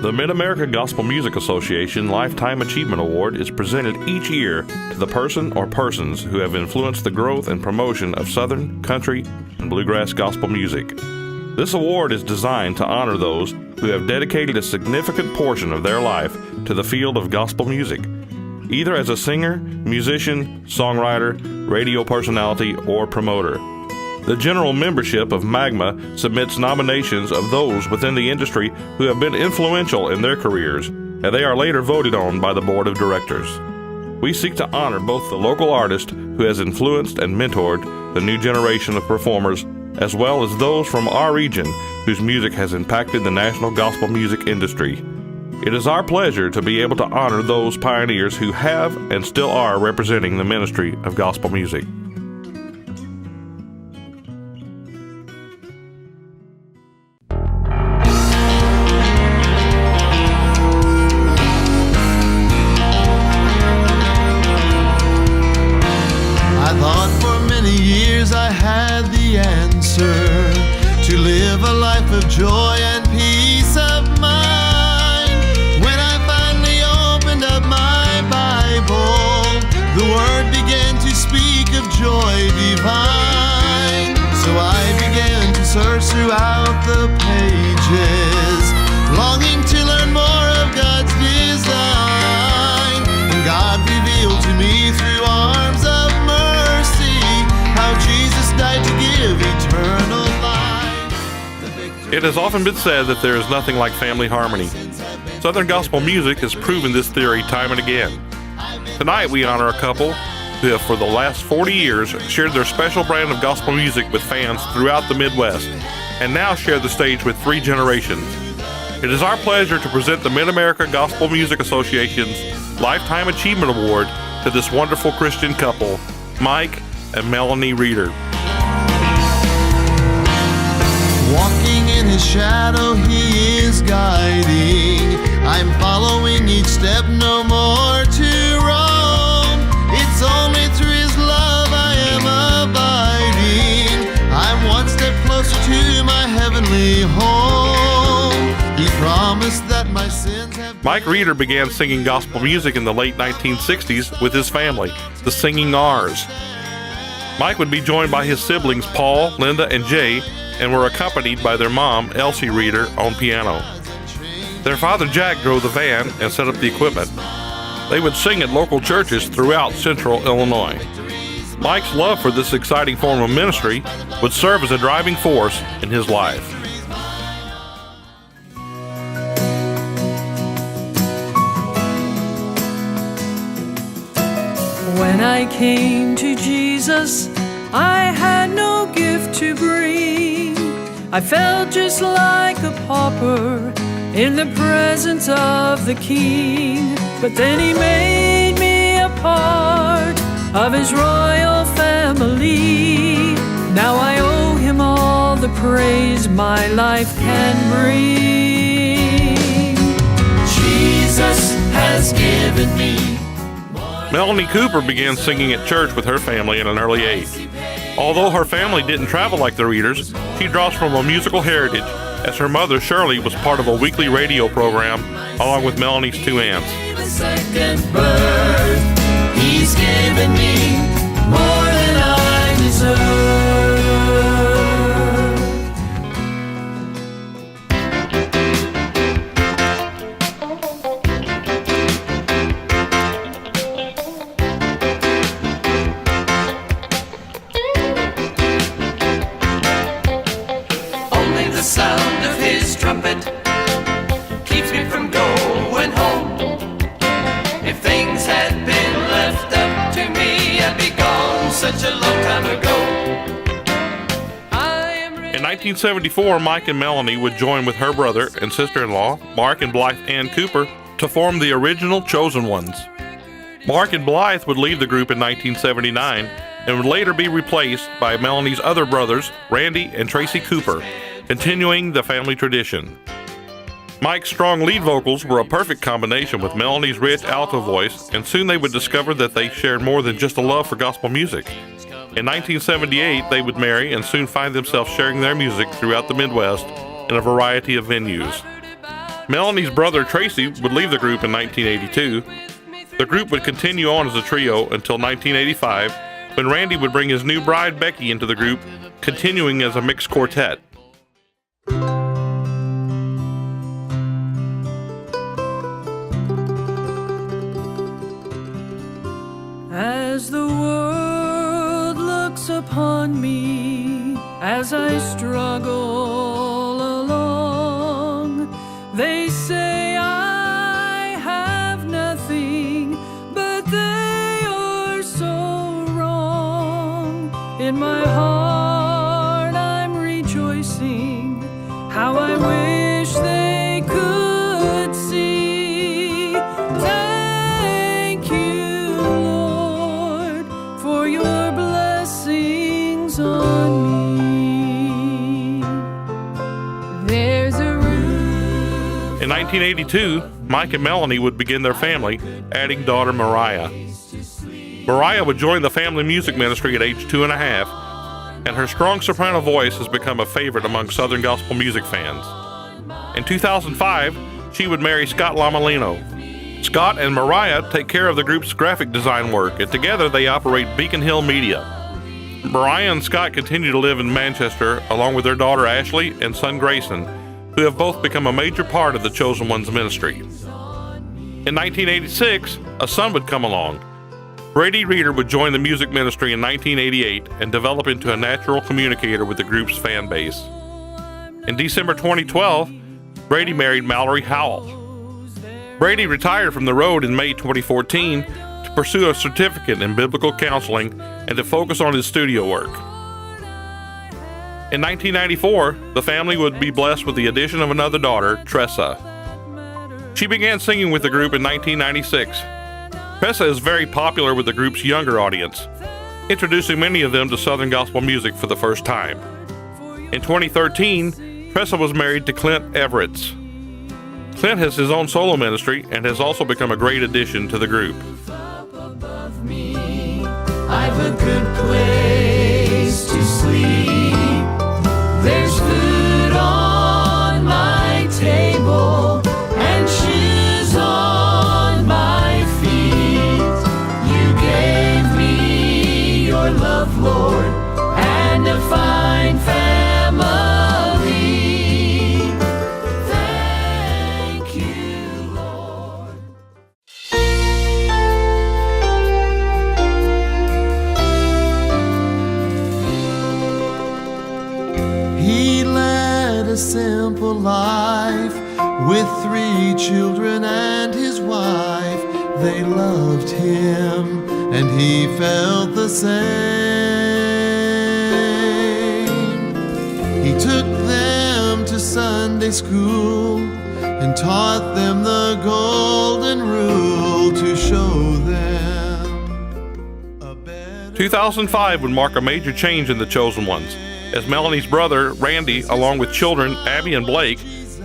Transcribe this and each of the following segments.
The Mid-America Gospel Music Association Lifetime Achievement Award is presented each year to the person or persons who have influenced the growth and promotion of Southern, country, and bluegrass gospel music. This award is designed to honor those who have dedicated a significant portion of their life to the field of gospel music, either as a singer, musician, songwriter, radio personality, or promoter. The general membership of Magma submits nominations of those within the industry who have been influential in their careers, and they are later voted on by the board of directors. We seek to honor both the local artist who has influenced and mentored the new generation of performers, as well as those from our region whose music has impacted the national gospel music industry. It is our pleasure to be able to honor those pioneers who have and still are representing the ministry of gospel music. I had the answer to live a life of joy and peace of mind. When I finally opened up my Bible, the Word began to speak of joy divine. So I began to search throughout the pages, longing to learn more of God's design. And God revealed to me through arms of mercy how Jesus died to give eternal life. It has often been said that there is nothing like family harmony. Southern gospel music has proven this theory time and again. Tonight we honor a couple who have for the last 40 years shared their special brand of gospel music with fans throughout the Midwest, and now share the stage with 3 generations. It is our pleasure to present the Mid-America Gospel Music Association's Lifetime Achievement Award to this wonderful Christian couple, Mike and Melanie Reeder. Walking in his shadow, he is guiding. I'm following each step, no more to roam. It's only through his love I am abiding. I'm one step closer to my heavenly home. He promised that my sins have... Mike Reeder began singing gospel music in the late 1960s with his family, the Singing R's. Mike would be joined by his siblings Paul, Linda, and Jay, and were accompanied by their mom, Elsie Reeder, on piano. Their father, Jack, drove the van and set up the equipment. They would sing at local churches throughout central Illinois. Mike's love for this exciting form of ministry would serve as a driving force in his life. When I came to Jesus, I had no gift to bring. I felt just like a pauper in the presence of the King. But then He made me a part of His royal family. Now I owe Him all the praise my life can bring. Jesus has given me. Melanie Cooper began singing at church with her family at an early age. Although her family didn't travel like the Reeders, she draws from a musical heritage, as her mother Shirley was part of a weekly radio program along with Melanie's 2 aunts. The second birth, He's given me more than I deserve. Sound of His trumpet keeps me from going home. If things had been left up to me, I'd be gone such a long time ago. In 1974, Mike and Melanie would join with her brother and sister-in-law, Mark and Blythe Ann Cooper, to form the original Chosen Ones. Mark and Blythe would leave the group in 1979 and would later be replaced by Melanie's other brothers, Randy and Tracy Cooper, continuing the family tradition. Mike's strong lead vocals were a perfect combination with Melanie's rich alto voice, and soon they would discover that they shared more than just a love for gospel music. In 1978, they would marry and soon find themselves sharing their music throughout the Midwest in a variety of venues. Melanie's brother Tracy would leave the group in 1982. The group would continue on as a trio until 1985, when Randy would bring his new bride Becky into the group, continuing as a mixed quartet. As the world looks upon me, as I struggle along, they say I have nothing, but they are so wrong. In my heart I'm rejoicing, how I wish they could see. Thank you, Lord, for your blessings on me. There's a roof. In 1982, Mike and Melanie would begin their family, adding daughter Mariah. Mariah would join the family music ministry at age 2.5, and her strong soprano voice has become a favorite among Southern gospel music fans. In 2005, she would marry Scott Lamalino. Scott and Mariah take care of the group's graphic design work, and together they operate Beacon Hill Media. Mariah and Scott continue to live in Manchester along with their daughter Ashley and son Grayson, who have both become a major part of the Chosen One's ministry. In 1986, a son would come along. Brady Reeder would join the music ministry in 1988 and develop into a natural communicator with the group's fan base. In December 2012, Brady married Mallory Howell. Brady retired from the road in May 2014 to pursue a certificate in biblical counseling and to focus on his studio work. In 1994, the family would be blessed with the addition of another daughter, Tressa. She began singing with the group in 1996. Tressa is very popular with the group's younger audience, introducing many of them to Southern gospel music for the first time. In 2013, Tressa was married to Clint Everetts. Clint has his own solo ministry and has also become a great addition to the group. Above me, I've a good place to sleep. There's food on my table and shoes on my feet. You gave me your love, Lord, and a fine family. Thank you, Lord. He led a simple life with 3 children and his wife. They loved him and he felt the same. He took them to Sunday school and taught them the golden rule to show them a better 2005 would mark a major change in the Chosen Ones, as Melanie's brother, Randy, along with children Abby and Blake,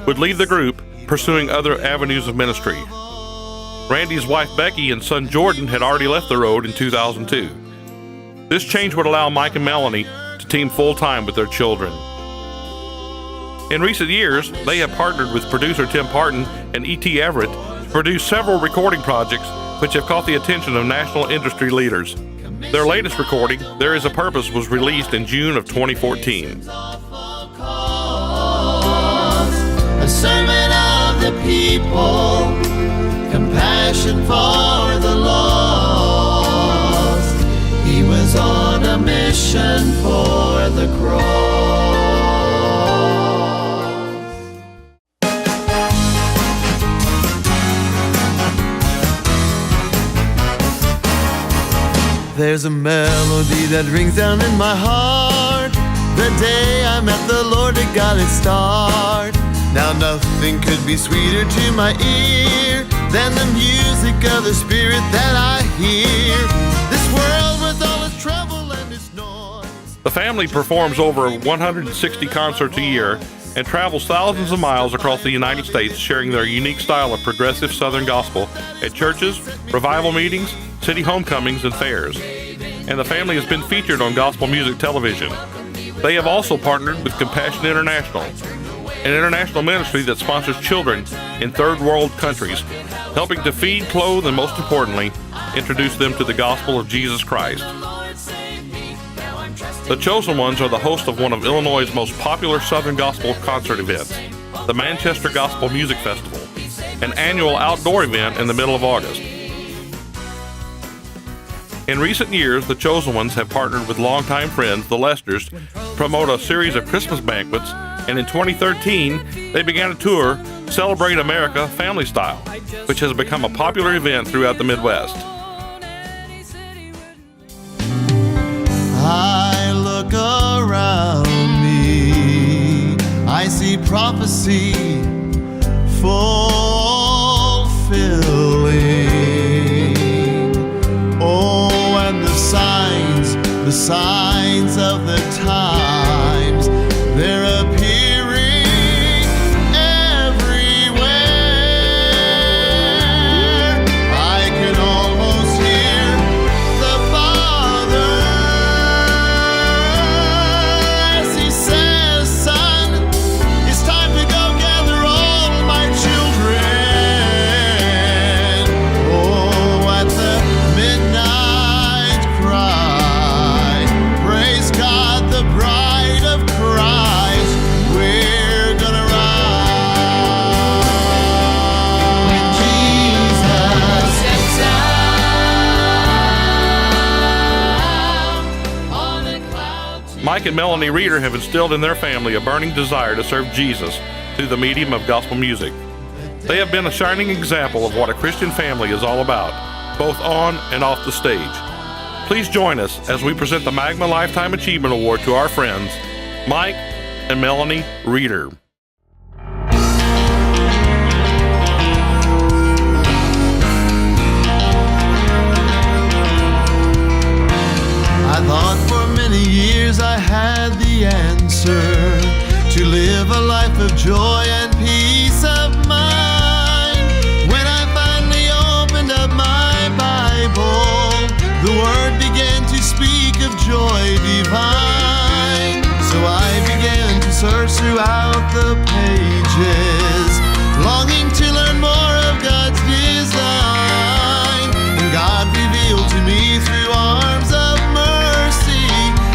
would leave the group, pursuing other avenues of ministry. Randy's wife Becky and son Jordan had already left the road in 2002. This change would allow Mike and Melanie to team full-time with their children. In recent years, they have partnered with producer Tim Parton and E.T. Everett to produce several recording projects which have caught the attention of national industry leaders. Their latest recording, There Is a Purpose, was released in June of 2014. a servant of the people, compassion for the lost. He was on a mission for the cross. There's a melody that rings down in my heart. The day I met the Lord, it got its start. Now nothing could be sweeter to my ear than the music of the Spirit that I hear. This world with all its trouble and its noise. The family performs over 160 concerts a year and travels thousands of miles across the United States, sharing their unique style of progressive Southern gospel at churches, revival meetings, city homecomings, and fairs. And the family has been featured on gospel music television. They have also partnered with Compassion International. an international ministry that sponsors children in third world countries, helping to feed, clothe, and most importantly, introduce them to the gospel of Jesus Christ. The Chosen Ones are the host of one of Illinois' most popular Southern Gospel concert events, the Manchester Gospel Music Festival, an annual outdoor event in the middle of August. In recent years, the Chosen Ones have partnered with longtime friends, the Lesters, to promote a series of Christmas banquets, and in 2013, they began a tour, Celebrate America Family Style, which has become a popular event throughout the Midwest. I look around me, I see prophecy fulfilling. Oh, and the signs of the times, they're appearing everywhere. I can almost hear the Father as He says, "Son, it's time to go gather all my children." Oh, at the midnight cry, praise God, the bride of Christ, we're gonna rise. When Jesus steps out on a cloud. Mike and Melanie Reeder have instilled in their family a burning desire to serve Jesus through the medium of gospel music. They have been a shining example of what a Christian family is all about, both on and off the stage. Please join us as we present the Magma Lifetime Achievement Award to our friends, Mike and Melanie Reeder. I thought for many years I had the answer to live a life of joy and peace of mind. When I finally opened up my Bible, the Word began to speak of joy divine. So I began to search throughout the pages, longing to learn more of God's design. And God revealed to me through arms of mercy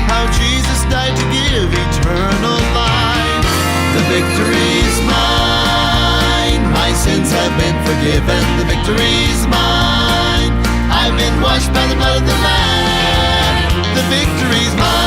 how Jesus died to give eternal life. The victory's mine, my sins have been forgiven. The victory's mine, I've been washed by the blood of the Lamb. The victory's mine.